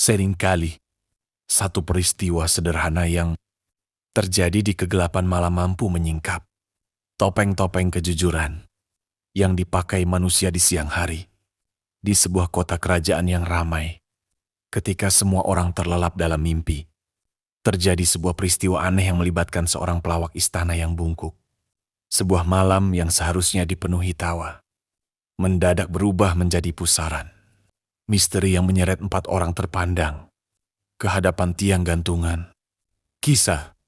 Seringkali, satu peristiwa sederhana yang terjadi di kegelapan malam mampu menyingkap topeng-topeng kejujuran yang dipakai manusia di siang hari, di sebuah kota kerajaan yang ramai. Ketika semua orang terlelap dalam mimpi, terjadi sebuah peristiwa aneh yang melibatkan seorang pelawak istana yang bungkuk. Sebuah malam yang seharusnya dipenuhi tawa, mendadak berubah menjadi pusaran. Misteri yang menyeret 4 orang terpandang ke hadapan tiang gantungan. Kisah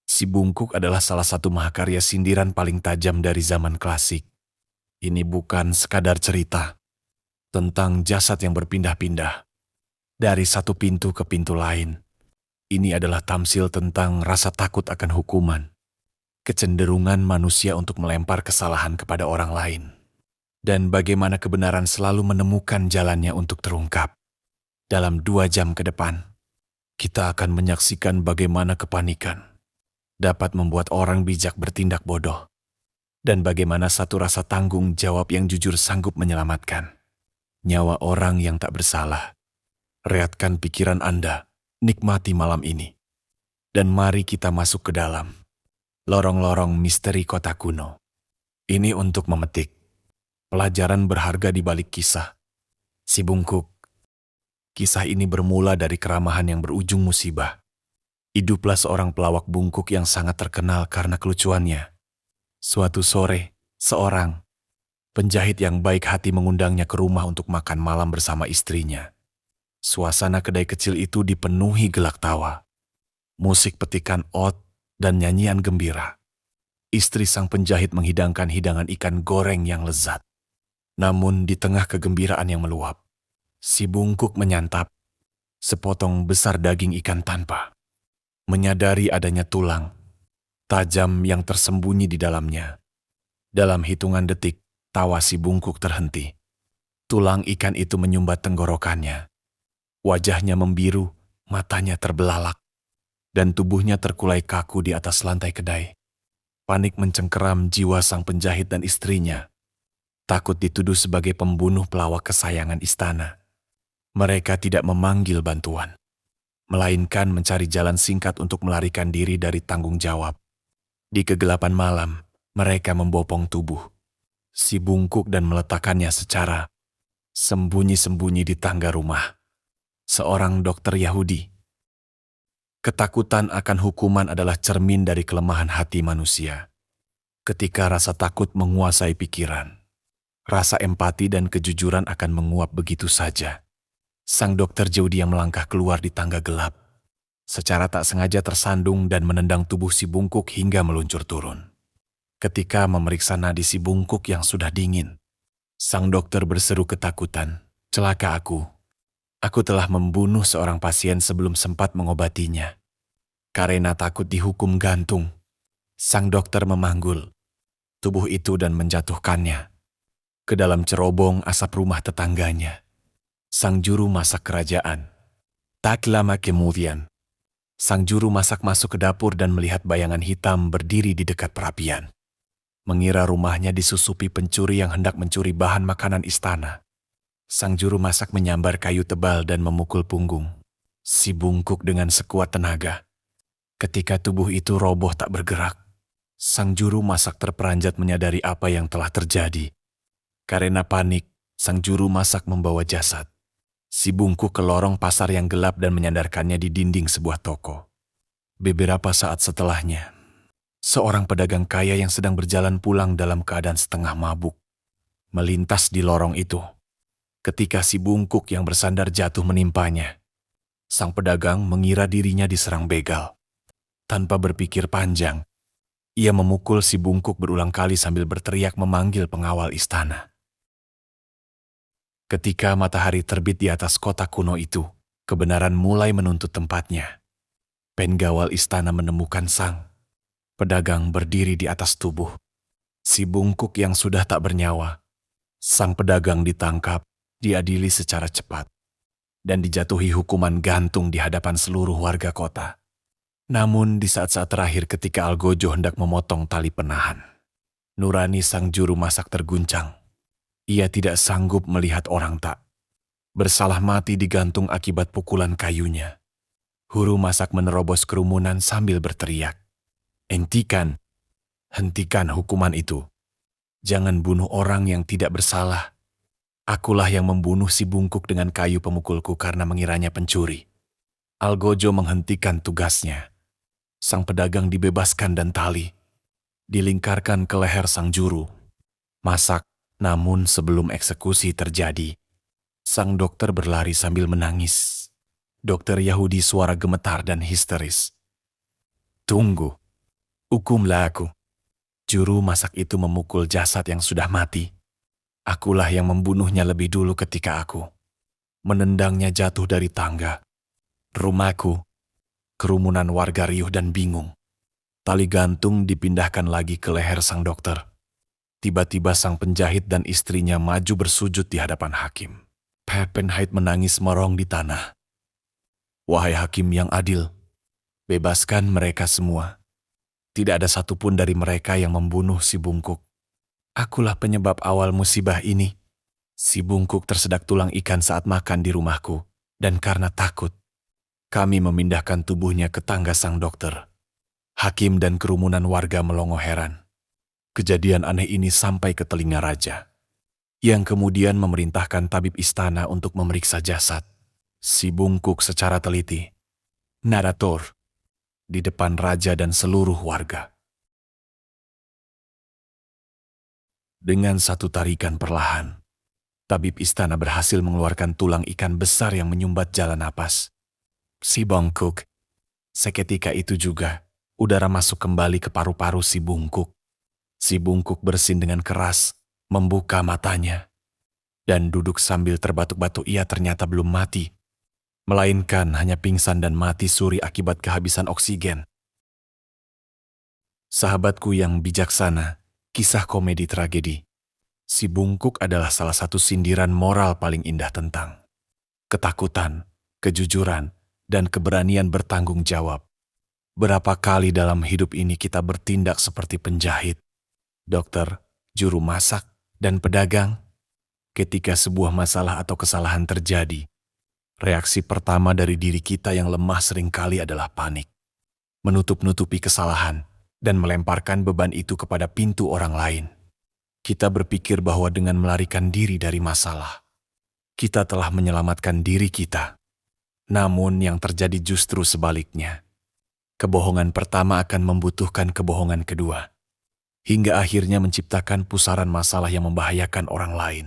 Si Bungkuk adalah salah satu mahakarya sindiran paling tajam dari zaman klasik. Ini bukan sekadar cerita tentang jasad yang berpindah-pindah dari satu pintu ke pintu lain. Ini adalah tamsil tentang rasa takut akan hukuman, kecenderungan manusia untuk melempar kesalahan kepada orang lain, dan bagaimana kebenaran selalu menemukan jalannya untuk terungkap. Dalam 2 jam ke depan, kita akan menyaksikan bagaimana kepanikan dapat membuat orang bijak bertindak bodoh, dan bagaimana satu rasa tanggung jawab yang jujur sanggup menyelamatkan nyawa orang yang tak bersalah. Rehatkan pikiran Anda, nikmati malam ini, dan mari kita masuk ke dalam lorong-lorong misteri kota kuno. Ini untuk memetik pelajaran berharga di balik kisah Si Bungkuk. Kisah ini bermula dari keramahan yang berujung musibah. Hiduplah seorang pelawak bungkuk yang sangat terkenal karena kelucuannya. Suatu sore, seorang penjahit yang baik hati mengundangnya ke rumah untuk makan malam bersama istrinya. Suasana kedai kecil itu dipenuhi gelak tawa, musik petikan ot, dan nyanyian gembira. Istri sang penjahit menghidangkan hidangan ikan goreng yang lezat. Namun di tengah kegembiraan yang meluap, Si Bungkuk menyantap sepotong besar daging ikan tanpa menyadari adanya tulang tajam yang tersembunyi di dalamnya. Dalam hitungan detik, tawa Si Bungkuk terhenti. Tulang ikan itu menyumbat tenggorokannya. Wajahnya membiru, matanya terbelalak, dan tubuhnya terkulai kaku di atas lantai kedai. Panik mencengkeram jiwa sang penjahit dan istrinya. Takut dituduh sebagai pembunuh pelawak kesayangan istana, mereka tidak memanggil bantuan, melainkan mencari jalan singkat untuk melarikan diri dari tanggung jawab. Di kegelapan malam, mereka membopong tubuh Si Bungkuk dan meletakkannya secara sembunyi-sembunyi di tangga rumah seorang dokter Yahudi. Ketakutan akan hukuman adalah cermin dari kelemahan hati manusia. Ketika rasa takut menguasai pikiran, rasa empati dan kejujuran akan menguap begitu saja. Sang dokter Yahudi yang melangkah keluar di tangga gelap, secara tak sengaja tersandung dan menendang tubuh Si Bungkuk hingga meluncur turun. Ketika memeriksa nadi Si Bungkuk yang sudah dingin, sang dokter berseru ketakutan, "Celaka aku. Aku telah membunuh seorang pasien sebelum sempat mengobatinya." Karena takut dihukum gantung, sang dokter memanggul tubuh itu dan menjatuhkannya ke dalam cerobong asap rumah tetangganya, sang juru masak kerajaan. Tak lama kemudian, sang juru masak masuk ke dapur dan melihat bayangan hitam berdiri di dekat perapian. Mengira rumahnya disusupi pencuri yang hendak mencuri bahan makanan istana, sang juru masak menyambar kayu tebal dan memukul punggung Si Bungkuk dengan sekuat tenaga. Ketika tubuh itu roboh tak bergerak, sang juru masak terperanjat menyadari apa yang telah terjadi. Karena panik, sang juru masak membawa jasad Si Bungkuk ke lorong pasar yang gelap dan menyandarkannya di dinding sebuah toko. Beberapa saat setelahnya, seorang pedagang kaya yang sedang berjalan pulang dalam keadaan setengah mabuk melintas di lorong itu. Ketika Si Bungkuk yang bersandar jatuh menimpanya, sang pedagang mengira dirinya diserang begal. Tanpa berpikir panjang, ia memukul Si Bungkuk berulang kali sambil berteriak memanggil pengawal istana. Ketika matahari terbit di atas kota kuno itu, kebenaran mulai menuntut tempatnya. Penggawal istana menemukan sang pedagang berdiri di atas tubuh Si Bungkuk yang sudah tak bernyawa. Sang pedagang ditangkap, diadili secara cepat, dan dijatuhi hukuman gantung di hadapan seluruh warga kota. Namun di saat-saat terakhir ketika Algojo hendak memotong tali penahan, nurani sang juru masak terguncang. Ia tidak sanggup melihat orang tak bersalah mati digantung akibat pukulan kayunya. Huru masak menerobos kerumunan sambil berteriak, "Hentikan! Hentikan hukuman itu! Jangan bunuh orang yang tidak bersalah. Akulah yang membunuh si bungkuk dengan kayu pemukulku karena mengiranya pencuri." Algojo menghentikan tugasnya. Sang pedagang dibebaskan dan tali dilingkarkan ke leher sang juru masak. Namun sebelum eksekusi terjadi, sang dokter berlari sambil menangis. Dokter Yahudi suara gemetar dan histeris. "Tunggu, hukumlah aku." Juru masak itu memukul jasad yang sudah mati. Akulah yang membunuhnya lebih dulu ketika aku menendangnya jatuh dari tangga rumahku. Kerumunan warga riuh dan bingung. Tali gantung dipindahkan lagi ke leher sang dokter. Tiba-tiba sang penjahit dan istrinya maju bersujud di hadapan hakim. Peppenheit menangis merong di tanah. "Wahai hakim yang adil, bebaskan mereka semua. Tidak ada satupun dari mereka yang membunuh si bungkuk. Akulah penyebab awal musibah ini. Si bungkuk tersedak tulang ikan saat makan di rumahku, dan karena takut, kami memindahkan tubuhnya ke tangga sang dokter." Hakim dan kerumunan warga melongo heran. Kejadian aneh ini sampai ke telinga raja, yang kemudian memerintahkan tabib istana untuk memeriksa jasad si bungkuk secara teliti. Narator di depan raja dan seluruh warga. Dengan satu tarikan perlahan, tabib istana berhasil mengeluarkan tulang ikan besar yang menyumbat jalan napas si bungkuk. Seketika itu juga, udara masuk kembali ke paru-paru si bungkuk. Si bungkuk bersin dengan keras, membuka matanya, dan duduk sambil terbatuk-batuk. Ia ternyata belum mati, melainkan hanya pingsan dan mati suri akibat kehabisan oksigen. Sahabatku yang bijaksana, kisah komedi tragedi Si Bungkuk adalah salah satu sindiran moral paling indah tentang ketakutan, kejujuran, dan keberanian bertanggung jawab. Berapa kali dalam hidup ini kita bertindak seperti penjahit, dokter, juru masak, dan pedagang? Ketika sebuah masalah atau kesalahan terjadi, reaksi pertama dari diri kita yang lemah seringkali adalah panik, menutup-nutupi kesalahan, dan melemparkan beban itu kepada pintu orang lain. Kita berpikir bahwa dengan melarikan diri dari masalah, kita telah menyelamatkan diri kita. Namun yang terjadi justru sebaliknya. Kebohongan pertama akan membutuhkan kebohongan kedua, hingga akhirnya menciptakan pusaran masalah yang membahayakan orang lain.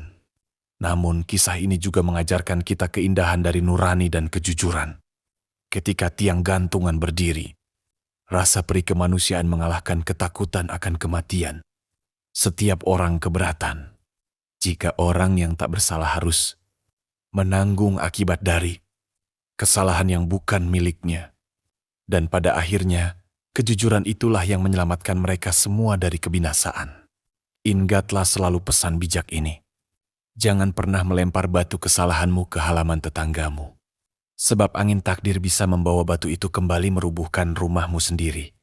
Namun kisah ini juga mengajarkan kita keindahan dari nurani dan kejujuran. Ketika tiang gantungan berdiri, rasa perih kemanusiaan mengalahkan ketakutan akan kematian. Setiap orang keberatan jika orang yang tak bersalah harus menanggung akibat dari kesalahan yang bukan miliknya. Dan pada akhirnya, kejujuran itulah yang menyelamatkan mereka semua dari kebinasaan. Ingatlah selalu pesan bijak ini. Jangan pernah melempar batu kesalahanmu ke halaman tetanggamu. Sebab angin takdir bisa membawa batu itu kembali merubuhkan rumahmu sendiri.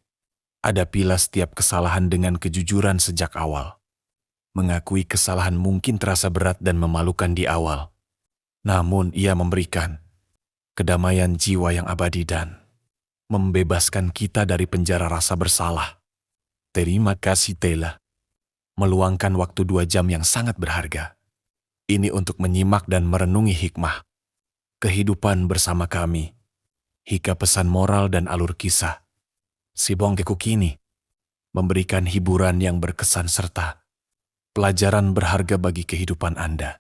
Hadapilah setiap kesalahan dengan kejujuran sejak awal. Mengakui kesalahan mungkin terasa berat dan memalukan di awal. Namun ia memberikan kedamaian jiwa yang abadi dan membebaskan kita dari penjara rasa bersalah. Terima kasih Tela. Meluangkan waktu 2 jam yang sangat berharga. Ini untuk menyimak dan merenungi hikmah kehidupan bersama kami. Hingga pesan moral dan alur kisah Si Bungkuk kini memberikan hiburan yang berkesan serta pelajaran berharga bagi kehidupan Anda.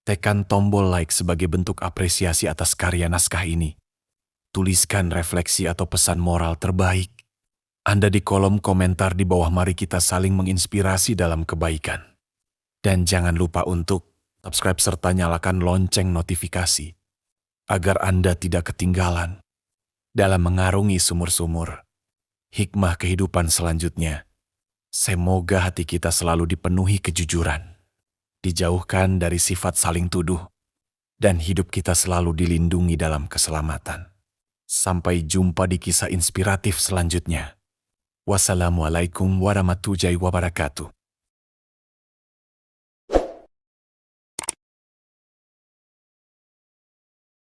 Tekan tombol like sebagai bentuk apresiasi atas karya naskah ini. Tuliskan refleksi atau pesan moral terbaik Anda di kolom komentar di bawah. Mari kita saling menginspirasi dalam kebaikan. Dan jangan lupa untuk subscribe serta nyalakan lonceng notifikasi agar Anda tidak ketinggalan dalam mengarungi sumur-sumur hikmah kehidupan selanjutnya. Semoga hati kita selalu dipenuhi kejujuran, dijauhkan dari sifat saling tuduh, dan hidup kita selalu dilindungi dalam keselamatan. Sampai jumpa di kisah inspiratif selanjutnya. Wassalamualaikum warahmatullahi wabarakatuh.